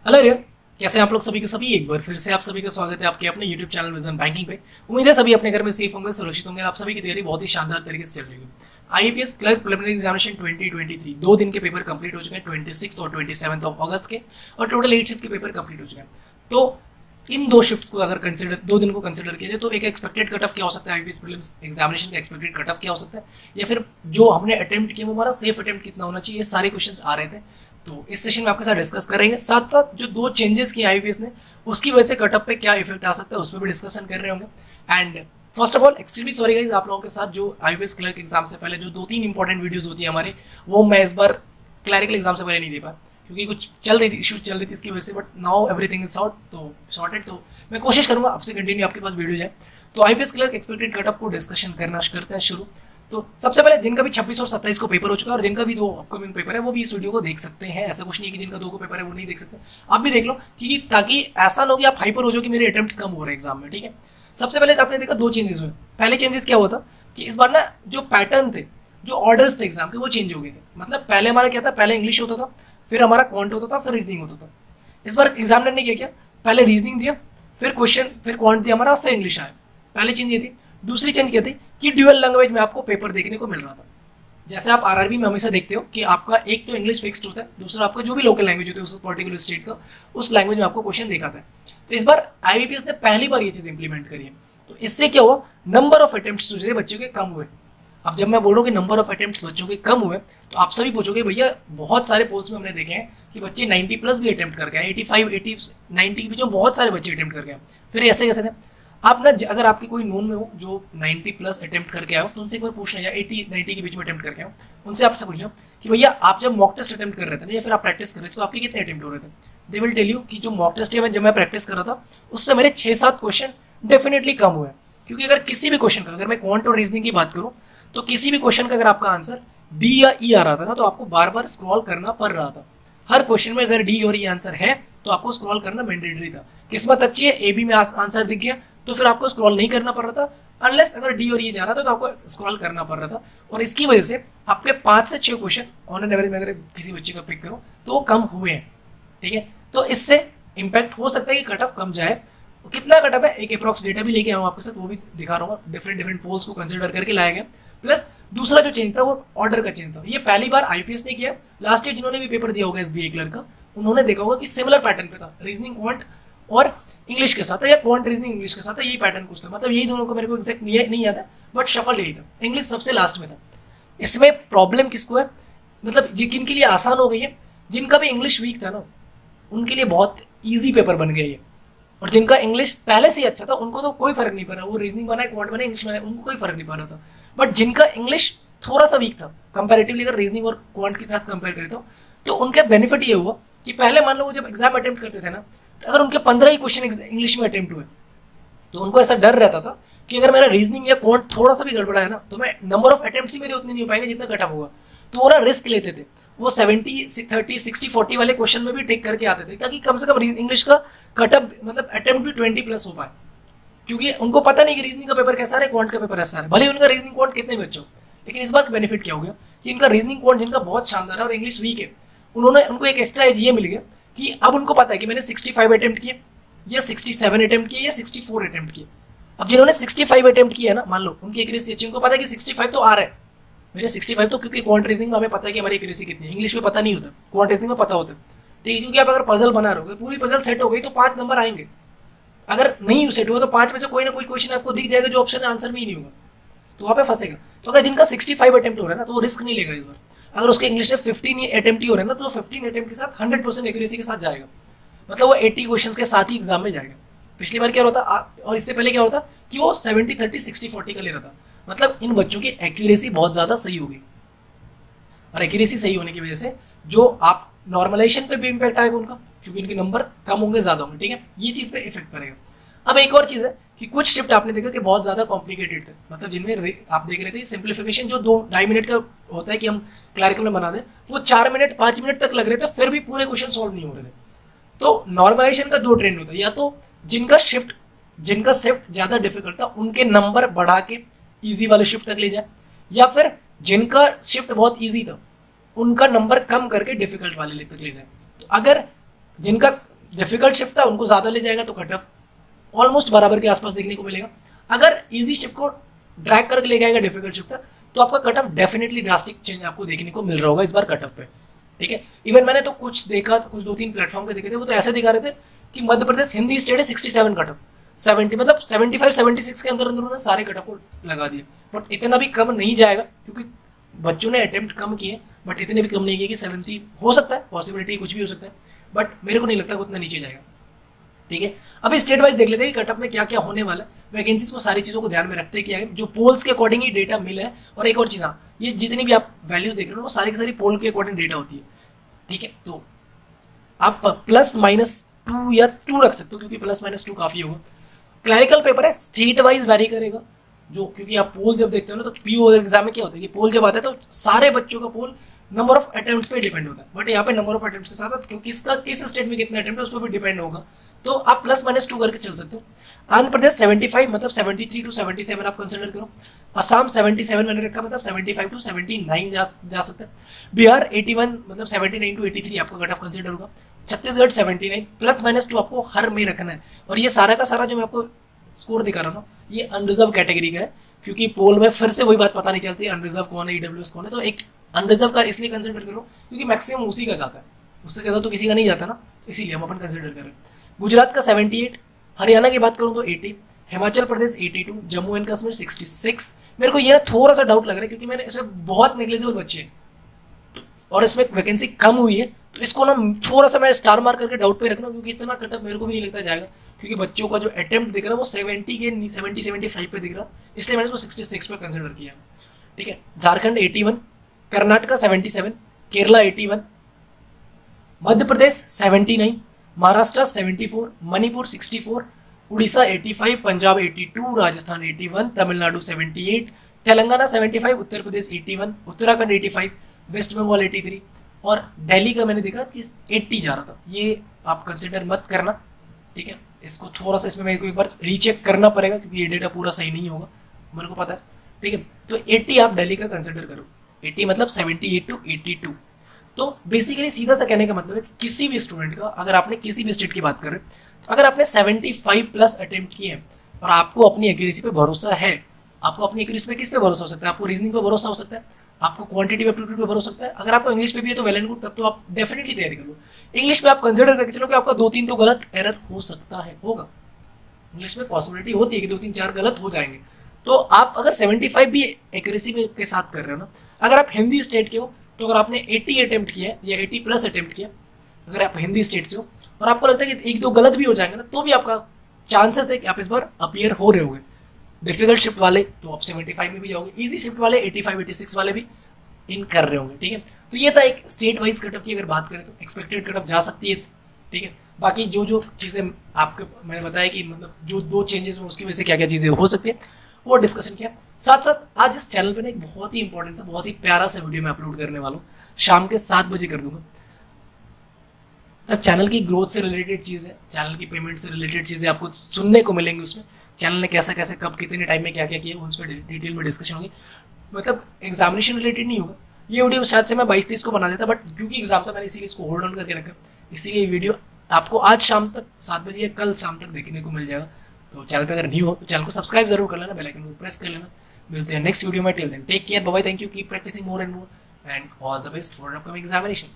Hello रिया, कैसे हैं आप लोग सभी के सभी। एक बार फिर से आप सभी का स्वागत है आपके अपने YouTube चैनल विजन बैंकिंग पे। उम्मीद है सभी अपने घर में सेफ होंगे, सुरक्षित होंगे और आप सभी की तैयारी बहुत ही शानदार तरीके से चल रही है। आईपीएस क्लर्क प्रिलिमिनरी एग्जामिनेशन 2023 दो दिन के पेपर कंप्लीट हो चुके हैं, 26 और 27 ऑफ अगस्त के, और टोटल 8 शिफ्ट के पेपर कंप्लीट हो चुके हैं। तो इन दो शिफ्ट्स को अगर कंसिडर दो दिन को कंसिडर किया जाए तो एक एक्सपेक्टेड कट ऑफ क्या हो सकता है, आईपीएस प्रीलिम्स एग्जामिनेशन का एक्सपेक्टेड कट ऑफ क्या हो सकता है, या फिर जो हमने अटेम्प्ट किया वो हमारा सेफ अटेम्प्ट कितना होना चाहिए, ये सारे क्वेश्चंस आ रहे थे। तो इस सेशन में आपके साथ डिस्कस करेंगे, साथ साथ जो दो चेंजेस किए आईपीएस ने उसकी वजह से कटअप पे क्या इफेक्ट आ सकता है उस पर भी डिस्कशन कर रहे होंगे। And first of all extremely sorry guys, आप लोगों के साथ जो आईपीएस क्लर्क एग्जाम से पहले जो 2-3 इंपॉर्टेंट वीडियोस होती है हमारी, वो मैं इस बार क्लरिकल एग्जाम से पहले नहीं दे पाया क्योंकि कुछ चल रही थी, इशूज चल रही थी इसकी वजह से। But now everything is sorted, तो मैं कोशिश करूंगा आपसे कंटिन्यू आपके पास वीडियो जाए। तो आईपीएस क्लर्क एक्सपेक्टेड कटअप को डिस्कशन करते हैं शुरू। तो सबसे पहले जिनका भी 26 और 27 को पेपर हो चुका है और जिनका भी दो अपकमिंग पेपर है वो भी इस वीडियो को देख सकते हैं। ऐसा कुछ नहीं है कि जिनका दो को पेपर है वो नहीं देख सकते, आप भी देख लो, क्योंकि ताकि ऐसा ना हो कि आप हाइपर हो जाओ कि मेरे अटेम्प्ट्स कम हो रहे हैं एग्जाम में। ठीक है, सबसे पहले आपने देखा दो चेंजेस हुए। पहले चेंजेस क्या हुआ था कि इस बार ना जो पैटर्न थे, जो ऑर्डर्स थे एग्जाम के, वो चेंज हो गए थे। मतलब पहले हमारा क्या था, पहले इंग्लिश होता था, फिर हमारा क्वांट होता था, फिर रीजनिंग होता था। इस बार एग्जामिनर ने क्या, पहले रीजनिंग दिया, फिर क्वेश्चन, फिर क्वांट दिया हमारा, फिर इंग्लिश आया। पहली चेंज ये थी। दूसरी चेंज क्या थी कि ड्यूअल लैंग्वेज में आपको पेपर देखने को मिल रहा था। जैसे आप आरआरबी में हमेशा देखते हो कि आपका एक तो इंग्लिश फिक्स्ड होता है, दूसरा आपका जो भी लोकल लैंग्वेज होती है उस पर्टिकुलर स्टेट का, उस लैंग्वेज में आपको क्वेश्चन दिखाता है। तो इस बार आईबीपीएस ने पहली बार ये चीज इंप्लीमेंट करी है। तो इससे क्या हुआ, नंबर ऑफ अटेम्प्ट्स जो थे बच्चों के कम हुए। अब जब मैं बोल रहा हूँ कि नंबर ऑफ अटेम्प्ट्स बच्चों के कम हुए, तो आप सभी पूछोगे भैया बहुत सारे पोल्स में हमने देखे हैं कि बच्चे 90 प्लस भी अटेम्प्ट करके आए, 85, 80, 90 के बीच में बहुत सारे बच्चे अटेम्प्ट करके आए। फिर ऐसे कैसे थे, आप ना अगर आपके कोई नोन में हो जो 90 प्लस अटेम्प्ट करके आए हो तो उनसे एक बार पूछना, या 80-90 के बीच में अटेम्प्ट करके आओ, उनसे आपसे पूछना कि भैया आप जब मॉक टेस्ट अटेम्प्ट कर रहे थे ना, या फिर आप प्रैक्टिस कर रहे थे, तो आपके कितने अटेम्प्ट हो रहे थे। दे विल टेल यू कि जो मॉक टेस्ट है जब मैं प्रैक्टिस कर रहा था उससे मेरे 6-7 क्वेश्चन डेफिनेटली कम हुए। क्योंकि अगर किसी भी क्वेश्चन का, अगर मैं क्वांट और रीजनिंग की बात करूँ, तो किसी भी क्वेश्चन का अगर आपका आंसर डी या ई आ रहा था ना, तो आपको बार बार स्क्रॉल करना पड़ रहा था। हर क्वेश्चन में अगर डी और ई आंसर है तो आपको स्क्रॉल करना मैंडेटरी था। किस्मत अच्छी है ए बी में आंसर दिख गया तो फिर आपको स्क्रॉल नहीं करना पड़ रहा था, अनलेस अगर डी और ये जा रहा था तो आपको स्क्रॉल करना पड़ रहा था। और इसकी वजह से आपके 5 से 6 क्वेश्चन ऑन एन एवरेज में अगर किसी बच्चे का पिक करो तो वो कम हुए हैं। ठीक है, तो इससे इंपैक्ट हो सकता है कि कट ऑफ कम जाए। कितना कट ऑफ है, एक अप्रॉक्स डेटा भी लेके आऊँ आपके साथ, वो भी दिखा रहा हूँ। डिफरेंट पोल्स को कंसिडर करके लाया गया। प्लस दूसरा जो चेंज था वो ऑर्डर का चेंज था। ये पहली बार आईपीएस ने किया। लास्ट ईयर जिन्होंने भी पेपर दिया होगा एसबीआई क्लर्क का, उन्होंने देखा होगा कि सिमिलर पैटर्न पे था, रीजनिंग क्वांट और इंग्लिश के साथ है, या क्वांट रीजनिंग इंग्लिश के साथ है, यही पैटर्न कुछ था। मतलब यही दोनों को मेरे को एग्जैक्ट नहीं याद है, बट शफल यही था। इंग्लिश सबसे लास्ट में था। इसमें प्रॉब्लम किसको है, मतलब जिनके लिए आसान हो गई है, जिनका भी इंग्लिश वीक था ना उनके लिए बहुत ईजी पेपर बन गया ये। और जिनका इंग्लिश पहले से ही अच्छा था उनको तो कोई फर्क नहीं पड़ रहा, वो रीजनिंग बनाए, क्वांट बनाए, इंग्लिश बनाए, उनको कोई फर्क नहीं पड़ रहा था। बट जिनका इंग्लिश थोड़ा सा वीक था कंपैरेटिवली, अगर रीजनिंग और क्वांट के साथ कंपेयर करें तो उनका बेनिफिट ये हुआ कि पहले मान लो वो जब एग्जाम अटेम्प्ट करते थे ना, तो अगर उनके 15 ही क्वेश्चन इंग्लिश में अटेम्प्ट हुए तो उनको ऐसा डर रहता था कि अगर मेरा रीजनिंग या क्वांट थोड़ा सा भी गड़बड़ा है ना, तो मैं नंबर ऑफ अटेम्प्ट्स ही मेरे उतने नहीं हो पाएंगे जितना कट ऑफ होगा। तो वो ना रिस्क लेते थे, वो 70-30 60-40 वाले क्वेश्चन में भी टिक करके आते थे, ताकि कम से कम इंग्लिश का कट ऑफ मतलब अटेम्प्ट भी 20 प्लस हो पाए। क्योंकि उनको पता नहीं कि रीजनिंग का पेपर कैसा है, क्वांट का पेपर ऐसा है, भले उनका रीजनिंग क्वांट कितने बच्चों। लेकिन इस बार का बेनिफिट क्या हो गया कि इनका रीजनिंग क्वांट जिनका बहुत शानदार है और इंग्लिश वीक है, उनको एक एक्स्ट्रा एज ये मिल गया कि अब उनको पता है कि मैंने 65 अटेम्प्ट किए, या 67 अटेम्प्ट किए, या 64 अटेम्प्ट किए। अब जिन्होंने 65 अटेम्प्ट किया है ना, मान लो उनकी एक्यूरेसी अच्छी, उनको पता है कि 65 तो आ रहा है मेरे 65, तो क्योंकि क्वांट रीजनिंग में हमें पता है कि हमारी एक्यूरेसी कितनी है, इंग्लिश में पता नहीं होता, क्वांट रीजनिंग में पता होता है। ठीक है, क्योंकि आप अगर पजल बना रहे हो, पूरी पजल सेट हो गई तो 5 नंबर आएंगे। अगर नहीं सेट हुआ तो 5 में से कोई ना कोई क्वेश्चन आपको दिख जाएगा जो ऑप्शन आंसर में ही नहीं होगा, तो वहाँ पे फंसेगा। तो अगर जिनका 65 अटेम्प्ट हो रहा है ना, तो वो रिस्क नहीं लेगा इस बार। अगर उसके इंग्लिश में 15 अटेम्प्ट ही हो रहा है ना, तो 15 अटेम्प्ट के साथ 100% एक्यूरेसी के साथ जाएगा। मतलब वो 80 क्वेश्चन के साथ ही एग्जाम में जाएगा। पिछली बार क्या होता और इससे पहले क्या होता कि वो 70-30 60-40 का ले रहा था। मतलब इन बच्चों की एक्यूरेसी बहुत ज्यादा सही होगी, और एक्यूरेसी सही होने की वजह से जो आप नॉर्मलाइजेशन पे भी इम्पैक्ट आएगा उनका, क्योंकि इनके नंबर कम होंगे ज्यादा होंगे। ठीक है, ये चीज पे इफेक्ट पड़ेगा। अब एक और चीज है कि कुछ शिफ्ट आपने देखा कि बहुत ज्यादा कॉम्प्लिकेटेड थे, मतलब जिनमें आप देख रहे थे सिंप्लीफिकेशन जो 2-2.5 मिनट का होता है कि हम क्लैरिकल में बना दें, वो 4 मिनट 5 मिनट तक लग रहे थे, फिर भी पूरे क्वेश्चन सॉल्व नहीं हो रहे थे। तो नॉर्मलाइजेशन का 2 ट्रेंड होता है, या तो जिनका शिफ्ट ज्यादा डिफिकल्ट था उनके नंबर बढ़ा के इजी वाले शिफ्ट तक ले जाए, या फिर जिनका शिफ्ट बहुत इजी था उनका नंबर कम करके डिफिकल्ट वाले तक ले जाए। तो अगर जिनका डिफिकल्ट शिफ्ट था उनको ज़्यादा ले जाएगा तो कट ऑफ ऑलमोस्ट बराबर के आसपास देखने को मिलेगा। अगर इजी शिफ्ट को ड्रैग करके ले जाएगा डिफिकल्ट शिफ्ट तक तो आपका cut off definitely drastic change आपको देखने को मिल रहा होगा इस बार कट ऑफ पे, ठीक है। इवन मैंने तो कुछ देखा, कुछ 2-3 प्लेटफॉर्म पे देखे थे, वो तो ऐसे दिखा रहे थे कि मध्य प्रदेश हिंदी स्टेट है 67 कट ऑफ, 70 मतलब 75-76 के अंदर अंदर उन्होंने सारे कट ऑफ को लगा दिए। बट इतना भी कम नहीं जाएगा क्योंकि बच्चों ने अटेम्प्ट कम किए, बट इतने भी कम नहीं किए कि 70 हो सकता है, पॉसिबिलिटी कुछ भी हो सकता है, बट मेरे को नहीं लगता उतना नीचे जाएगा, ठीक है। अभी स्टेट वाइज देख लेते हैं कि कट ऑफ में क्या क्या होने वाला है। वैकेंसीज को सारी चीज़ों को ध्यान में रखते किया गया, जो पोल्स के अकॉर्डिंग ही डेटा मिला है। और एक और चीज़, हाँ, ये जितनी भी आप वैल्यूज देख रहे हो वो सारी की सारी पोल के अकॉर्डिंग डेटा होती है, ठीक है। तो आप +-2 या 2 रख सकते हो क्योंकि +-2 काफ़ी होगा। क्लरिकल पेपर है, स्टेट वाइज वैरी करेगा, जो क्योंकि आप पोल जब देखते हो ना तो पीओ एग्जाम में क्या होता है कि पोल जब आता है तो सारे बच्चों का पोल नंबर ऑफ अटेम्प्ट्स पे डिपेंड होता है, बट यहाँ पे नंबर ऑफ अटेम्प्ट्स के साथ साथ क्योंकि इसका किस स्टेट में कितना अटेम्प्ट है उस पर भी डिपेंड होगा, तो आप +-2 करके चल सकते हो। आंध्र प्रदेश 75 मतलब 73 to 77 आप कंसिडर करो। असम 77 मैंने रखा मतलब 75 to 79 जा सकता है। बिहार 81 मतलब 79 to 83 आपका कट ऑफ कंसिडर होगा। छत्तीसगढ़ 79 +-2 आपको हर में रखना है। और ये सारा का सारा जो मैं आपको स्कोर दिखा रहा हूँ ये अनरिजर्व कैटेगरी का है, क्योंकि पोल में फिर से वही बात पता नहीं चलती अनरिजर्व कौन है, ईडब्ल्यूएस कौन है, तो एक अनरिजर्व का इसलिए कंसिडर करो क्योंकि मैक्सिमम उसी का जाता है, उससे ज़्यादा तो किसी का नहीं जाता ना, तो इसीलिए हम अपन कंसिडर करें। गुजरात का 78, हरियाणा की बात करूँ तो 80, हिमाचल प्रदेश 82, जम्मू एंड कश्मीर 66। मेरे को ये थोड़ा सा डाउट लग रहा है क्योंकि मैंने इसे बहुत नेग्लिजिबल बच्चे और इसमें वैकेंसी कम हुई है, तो इसको ना थोड़ा सा मैं स्टार मार्क करके डाउट पे रखना, क्योंकि इतना कटअप मेरे को भी नहीं लगता जाएगा, क्योंकि बच्चों का जो अटेम्प्ट दिख रहा है वो 70-75 पे दिख रहा, इसलिए मैंने इसको 66 पे कंसिडर किया, ठीक है। झारखंड 81, कर्नाटका 77, केरला 81, मध्य प्रदेश 79, महाराष्ट्र 74, मणिपुर 64, उड़ीसा 85, पंजाब 82, राजस्थान 81, तमिलनाडु 78, तेलंगाना 75, उत्तर प्रदेश 81, उत्तराखंड 85, वेस्ट बंगाल 83 और दिल्ली का मैंने देखा कि 80 जा रहा था। ये आप कंसिडर मत करना, ठीक है। इसको थोड़ा सा इसमें मेरे को एक बार रीचेक करना पड़ेगा क्योंकि ये डेटा पूरा सही नहीं होगा, मेरे को पता है, ठीक है। तो 80 आप दिल्ली का कंसिडर करो, 80 मतलब 78 to 82। तो बेसिकली सीधा सा कहने का मतलब है कि किसी भी स्टूडेंट का, अगर आपने किसी भी स्टेट की बात करें, तो अगर आपने 75+ अटेम्प्ट किए हैं और आपको अपनी एक्यूरेसी पे भरोसा है, आपको अपनी एक्यूरेसी पे किस पे भरोसा हो सकता है, आपको रीजनिंग पे भरोसा हो सकता है, आपको क्वांटिटी एप्टीट्यूड पे भरोसा हो सकता है, अगर आपको इंग्लिश पे भी है तो वेल एंड गुड, तब तो आप डेफिनेटली तैयारी कर लो। इंग्लिश में आप कंसिडर करके चलो कि आपका 2-3 तो गलत एरर हो सकता है, होगा, इंग्लिश में पॉसिबिलिटी होती है कि 2-3-4 गलत हो जाएंगे, तो आप अगर 75 भी एक्यूरेसी के साथ कर रहे हो ना, अगर आप हिंदी स्टेट के हो तो अगर आपने 80 अटेम्प्ट किया या 80+ अटेम्प्ट किया, अगर आप हिंदी स्टेट से हो और आपको लगता है कि 1-2 गलत भी हो जाएंगे ना, तो भी आपका चांसेस है कि आप इस बार अपीयर हो रहे होंगे। डिफिकल्ट शिफ्ट वाले तो आप 75 में भी जाओगे, ईजी शिफ्ट वाले 85-86 वाले भी इन कर रहे होंगे, ठीक है। तो ये था एक स्टेट वाइज कटअप की अगर बात करें तो एक्सपेक्टेड कटअप जा सकती है, ठीक है। बाकी जो जो चीज़ें आपके मैंने बताया कि मतलब जो 2 चेंजेस में उसकी वजह से क्या क्या चीज़ें हो सकती है वो डिस्कशन किया। साथ साथ आज इस चैनल पे ना एक बहुत ही इंपॉर्टेंट सा, बहुत ही प्यारा सा वीडियो मैं अपलोड करने वाला हूँ, शाम के 7 बजे कर दूंगा। तब चैनल की ग्रोथ से रिलेटेड चीज़ें, चैनल की पेमेंट से रिलेटेड चीज़ें आपको सुनने को मिलेंगी। उसमें चैनल ने कैसे कैसे कब कितने टाइम में क्या क्या किया उस पर डिटेल में डिस्कशन होगी। मतलब एग्जामिनेशन रिलेटेड नहीं होगा ये वीडियो, शायद से मैं 22-23 को बना देता, बट क्योंकि एग्जाम था मैंने इसीलिए इसको होल्ड ऑन करके रखा, इसीलिए वीडियो आपको आज शाम तक 7 बजे या कल शाम तक देखने को मिल जाएगा। तो चैनल पे अगर न्यू हो तो चैनल को सब्सक्राइब जरूर कर लेना, बेल आइकन को प्रेस कर लेना। मिलते हैं नेक्स्ट वीडियो में, till then take care, bye bye, thank you, keep practicing more and more and all the best for upcoming examination.